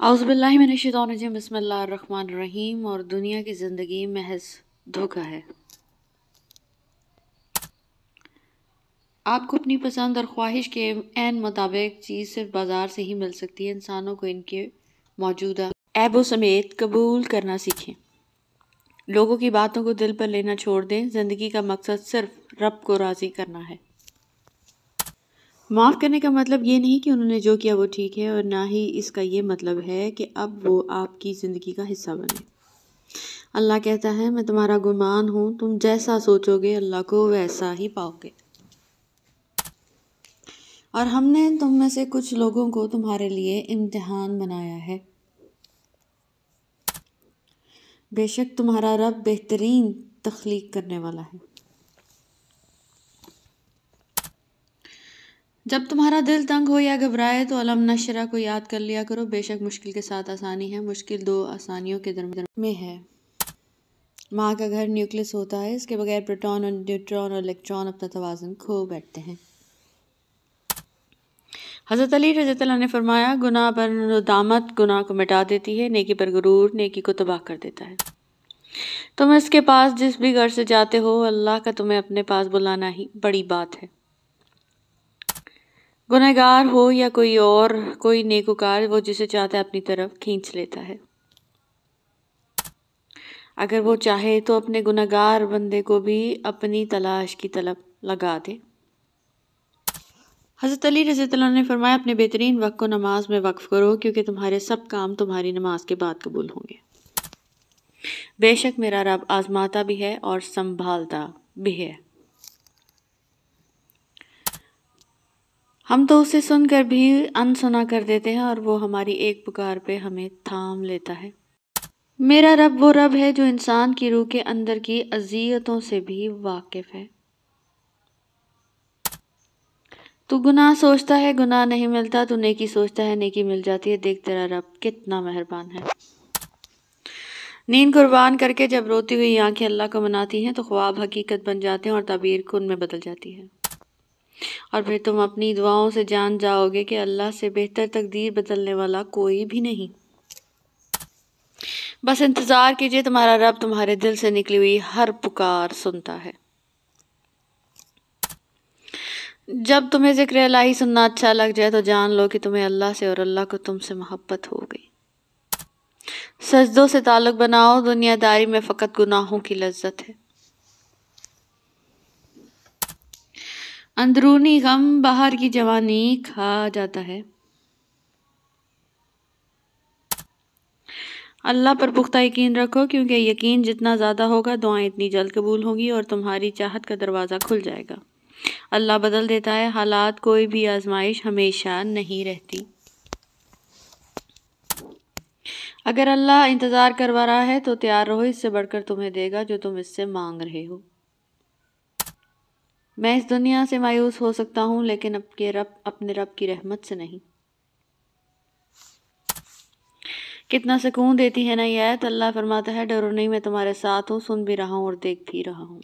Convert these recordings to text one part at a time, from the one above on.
اعوذ باللہ من الشیطان الرجیم بسم اللہ الرحمن الرحیم۔ اور دنیا کی زندگی محض دھوکہ ہے۔ آپ کو اپنی پسند اور خواہش کے عین مطابق چیز صرف بازار سے ہی مل سکتی ہے۔ انسانوں کو ان کے موجودہ عیبوں سمیت قبول کرنا سیکھیں۔ لوگوں کی باتوں کو دل پر لینا چھوڑ دیں۔ زندگی کا مقصد صرف رب کو راضی کرنا ہے۔ معاف کرنے کا مطلب یہ نہیں کہ انہوں نے جو کیا وہ ٹھیک ہے، اور نہ ہی اس کا یہ مطلب ہے کہ اب وہ آپ کی زندگی کا حصہ بنے۔ اللہ کہتا ہے میں تمہارا گمان ہوں، تم جیسا سوچو گے اللہ کو ویسا ہی پاؤ گے۔ اور ہم نے تم میں سے کچھ لوگوں کو تمہارے لیے امتحان بنایا ہے۔ بے شک تمہارا رب بہترین تخلیق کرنے والا ہے۔ جب تمہارا دل تنگ ہو یا گھبرائے تو علم نشرہ کو یاد کر لیا کرو۔ بے شک مشکل کے ساتھ آسانی ہے، مشکل دو آسانیوں کے درمیان میں ہے۔ ماں کا گھر نیوکلس ہوتا ہے، اس کے بغیر پروٹون اور نیوٹرون اور الیکٹران اپنا توازن کھو بیٹھتے ہیں۔ حضرت علی رضی اللہ عنہ نے فرمایا گناہ پر ندامت گناہ کو مٹا دیتی ہے، نیکی پر غرور نیکی کو تباہ کر دیتا ہے۔ تم اس کے پاس جس بھی گھر سے جاتے ہو، اللہ کا تمہیں اپنے پاس بلانا ہی بڑی بات ہے۔ گنہگار ہو یا کوئی اور، کوئی نیکوکار وہ جسے چاہتا ہے اپنی طرف کھینچ لیتا ہے۔ اگر وہ چاہے تو اپنے گنہگار بندے کو بھی اپنی تلاش کی طلب لگا دے۔ حضرت علی رضی اللہ عنہ نے فرمایا اپنے بہترین وقت کو نماز میں وقف کرو، کیونکہ تمہارے سب کام تمہاری نماز کے بعد قبول ہوں گے۔ بے شک میرا رب آزماتا بھی ہے اور سنبھالتا بھی ہے۔ ہم تو اسے سن کر بھی انسنا کر دیتے ہیں، اور وہ ہماری ایک پکار پہ ہمیں تھام لیتا ہے۔ میرا رب وہ رب ہے جو انسان کی روح کے اندر کی اذیتوں سے بھی واقف ہے۔ تو گناہ سوچتا ہے گناہ نہیں ملتا، تو نیکی سوچتا ہے نیکی مل جاتی ہے۔ دیکھ تیرا رب کتنا مہربان ہے۔ نیند قربان کر کے جب روتی ہوئی آنکھیں اللہ کو مناتی ہیں تو خواب حقیقت بن جاتے ہیں اور تعبیر خود میں بدل جاتی ہے۔ اور پھر تم اپنی دعاؤں سے جان جاؤ گے کہ اللہ سے بہتر تقدیر بدلنے والا کوئی بھی نہیں۔ بس انتظار کیجئے، تمہارا رب تمہارے دل سے نکلی ہوئی ہر پکار سنتا ہے۔ جب تمہیں ذکر الہی سننا اچھا لگ جائے تو جان لو کہ تمہیں اللہ سے اور اللہ کو تم سے محبت ہو گئی۔ سجدوں سے تعلق بناؤ، دنیا داری میں فقط گناہوں کی لذت ہے۔ اندرونی غم باہر کی جوانی کھا جاتا ہے۔ اللہ پر پختہ یقین رکھو، کیونکہ یقین جتنا زیادہ ہوگا دعائیں اتنی جلد قبول ہوں گی اور تمہاری چاہت کا دروازہ کھل جائے گا۔ اللہ بدل دیتا ہے حالات، کوئی بھی آزمائش ہمیشہ نہیں رہتی۔ اگر اللہ انتظار کروا رہا ہے تو تیار رہو، اس سے بڑھ کر تمہیں دے گا جو تم اس سے مانگ رہے ہو۔ میں اس دنیا سے مایوس ہو سکتا ہوں لیکن اپنے رب کی رحمت سے نہیں۔ کتنا سکون دیتی ہے نا یہ آیت۔ اللہ فرماتا ہے ڈرو نہیں، میں تمہارے ساتھ ہوں، سن بھی رہا ہوں اور دیکھ بھی رہا ہوں۔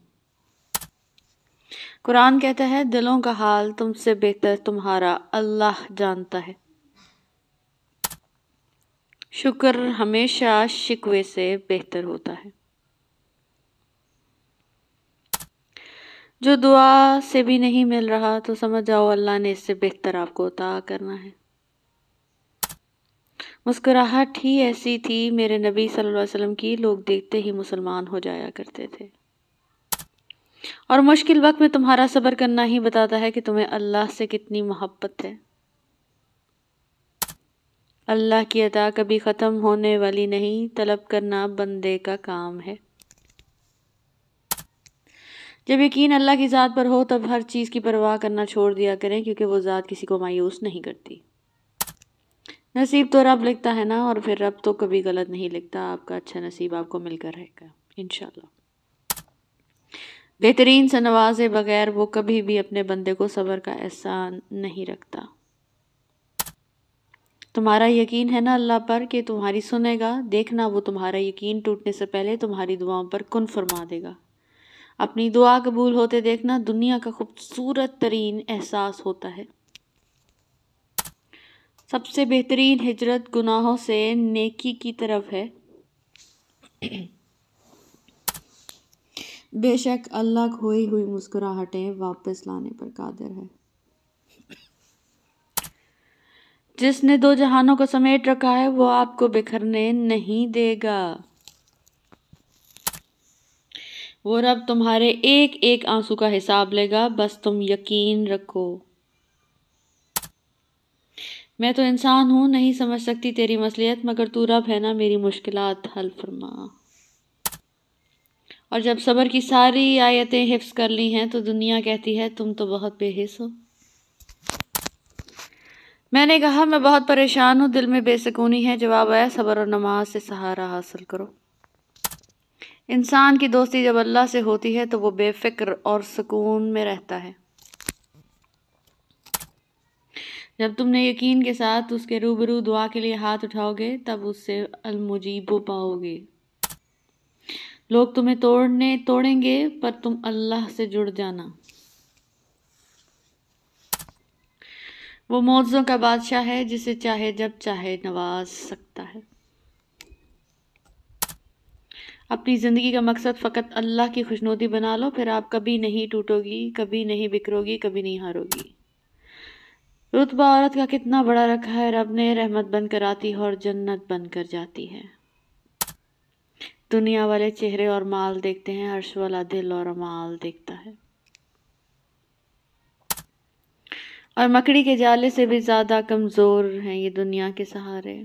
قرآن کہتا ہے دلوں کا حال تم سے بہتر تمہارا اللہ جانتا ہے۔ شکر ہمیشہ شکوے سے بہتر ہوتا ہے۔ جو دعا سے بھی نہیں مل رہا تو سمجھ جاؤ اللہ نے اس سے بہتر آپ کو عطا کرنا ہے۔ مسکراہٹ ہی ایسی تھی میرے نبی صلی اللہ علیہ وسلم کی، لوگ دیکھتے ہی مسلمان ہو جایا کرتے تھے۔ اور مشکل وقت میں تمہارا صبر کرنا ہی بتاتا ہے کہ تمہیں اللہ سے کتنی محبت ہے۔ اللہ کی عطا کبھی ختم ہونے والی نہیں، طلب کرنا بندے کا کام ہے۔ جب یقین اللہ کی ذات پر ہو تب ہر چیز کی پرواہ کرنا چھوڑ دیا کریں، کیونکہ وہ ذات کسی کو مایوس نہیں کرتی۔ نصیب تو رب لکھتا ہے نا، اور پھر رب تو کبھی غلط نہیں لکھتا۔ آپ کا اچھا نصیب آپ کو مل کر رہے گا انشاءاللہ۔ بہترین سے نوازے بغیر وہ کبھی بھی اپنے بندے کو صبر کا احسان نہیں رکھتا۔ تمہارا یقین ہے نا اللہ پر کہ تمہاری سنے گا، دیکھنا وہ تمہارا یقین ٹوٹنے سے پہلے تمہاری دعاؤں پر کن فرما دے گا۔ اپنی دعا قبول ہوتے دیکھنا دنیا کا خوبصورت ترین احساس ہوتا ہے۔ سب سے بہترین ہجرت گناہوں سے نیکی کی طرف ہے۔ بے شک اللہ کھوئی ہوئی مسکراہٹیں واپس لانے پر قادر ہے۔ جس نے دو جہانوں کو سمیٹ رکھا ہے وہ آپ کو بکھرنے نہیں دے گا۔ وہ رب تمہارے ایک ایک آنسو کا حساب لے گا، بس تم یقین رکھو۔ میں تو انسان ہوں، نہیں سمجھ سکتی تیری مصلحت، مگر تو رب ہے نا، میری مشکلات حل فرما۔ اور جب صبر کی ساری آیتیں حفظ کر لی ہیں تو دنیا کہتی ہے تم تو بہت بے حس ہو۔ میں نے کہا میں بہت پریشان ہوں، دل میں بے سکونی ہے۔ جواب آیا صبر اور نماز سے سہارا حاصل کرو۔ انسان کی دوستی جب اللہ سے ہوتی ہے تو وہ بے فکر اور سکون میں رہتا ہے۔ جب تم نے یقین کے ساتھ اس کے روبرو دعا کے لیے ہاتھ اٹھاؤ گے تب اس سے المجیب پاؤ گے۔ لوگ تمہیں توڑیں گے پر تم اللہ سے جڑ جانا۔ وہ معجزوں کا بادشاہ ہے، جسے چاہے جب چاہے نواز سکتا ہے۔ اپنی زندگی کا مقصد فقط اللہ کی خوشنودی بنا لو، پھر آپ کبھی نہیں ٹوٹو گی، کبھی نہیں بکھرو گی، کبھی نہیں ہارو گی۔ رتبہ عورت کا کتنا بڑا رکھا ہے رب نے، رحمت بن کر آتی ہے اور جنت بن کر جاتی ہے۔ دنیا والے چہرے اور مال دیکھتے ہیں، عرش والا دل اور اعمال دیکھتا ہے۔ اور مکڑی کے جالے سے بھی زیادہ کمزور ہیں یہ دنیا کے سہارے۔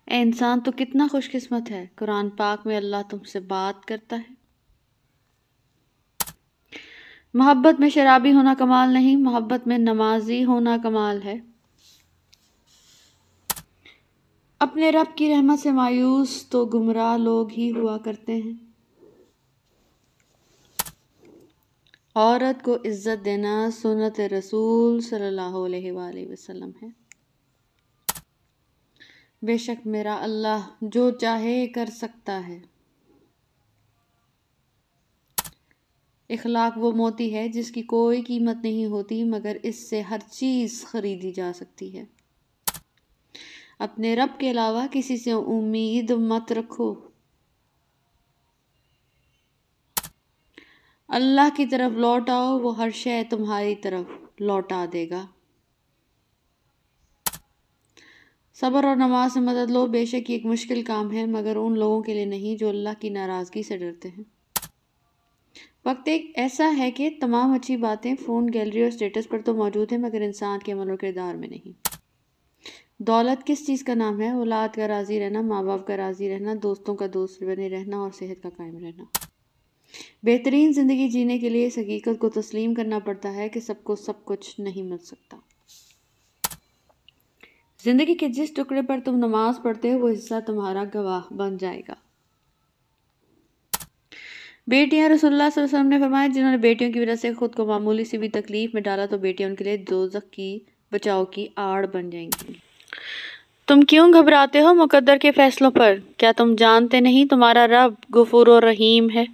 اے انسان تو کتنا خوش قسمت ہے، قرآن پاک میں اللہ تم سے بات کرتا ہے۔ محبت میں شرابی ہونا کمال نہیں، محبت میں نمازی ہونا کمال ہے۔ اپنے رب کی رحمت سے مایوس تو گمراہ لوگ ہی ہوا کرتے ہیں۔ عورت کو عزت دینا سنت رسول صلی اللہ علیہ وآلہ وسلم ہے۔ بے شک میرا اللہ جو چاہے کر سکتا ہے۔ اخلاق وہ موتی ہے جس کی کوئی قیمت نہیں ہوتی مگر اس سے ہر چیز خریدی جا سکتی ہے۔ اپنے رب کے علاوہ کسی سے امید مت رکھو۔ اللہ کی طرف لوٹ آؤ، وہ ہر شے تمہاری طرف لوٹا دے گا۔ صبر اور نماز سے مدد لو، بے شک یہ ایک مشکل کام ہے مگر ان لوگوں کے لیے نہیں جو اللہ کی ناراضگی سے ڈرتے ہیں۔ وقت ایک ایسا ہے کہ تمام اچھی باتیں فون، گیلری اور سٹیٹس پر تو موجود ہیں مگر انسان کے عمل و کردار میں نہیں۔ دولت کس چیز کا نام ہے؟ اولاد کا راضی رہنا، ماں باپ کا راضی رہنا، دوستوں کا دوست بنے رہنا اور صحت کا قائم رہنا۔ بہترین زندگی جینے کے لیے اس حقیقت کو تسلیم کرنا پڑتا ہے کہ سب کو سب کچھ نہیں مل سکتا۔ زندگی کے جس ٹکڑے پر تم نماز پڑھتے ہو وہ حصہ تمہارا گواہ بن جائے گا۔ بیٹیاں، رسول اللہ صلی اللہ علیہ وسلم نے فرمایا جنہوں نے بیٹیوں کی وجہ سے خود کو معمولی سی بھی تکلیف میں ڈالا تو بیٹیاں ان کے لیے دوزخ کی بچاؤ کی آڑ بن جائیں گی۔ تم کیوں گھبراتے ہو مقدر کے فیصلوں پر؟ کیا تم جانتے نہیں تمہارا رب غفور و رحیم ہے؟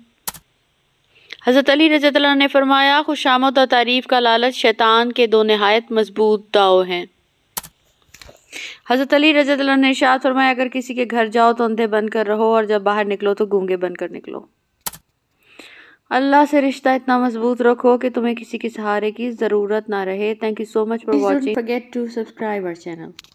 حضرت علی رضی اللہ عنہ نے فرمایا خوشامد اور تعریف کا لالچ شیطان کے دو نہایت مضبوط داؤ ہیں۔ حضرت علی رضی اللہ عنہ نے ارشاد فرمایا اگر کسی کے گھر جاؤ تو اندھے بن کر رہو اور جب باہر نکلو تو گونگے بن کر نکلو۔ اللہ سے رشتہ اتنا مضبوط رکھو کہ تمہیں کسی کے سہارے کی ضرورت نہ رہے۔ Thank you so much for watching. Please don't forget to subscribe our channel.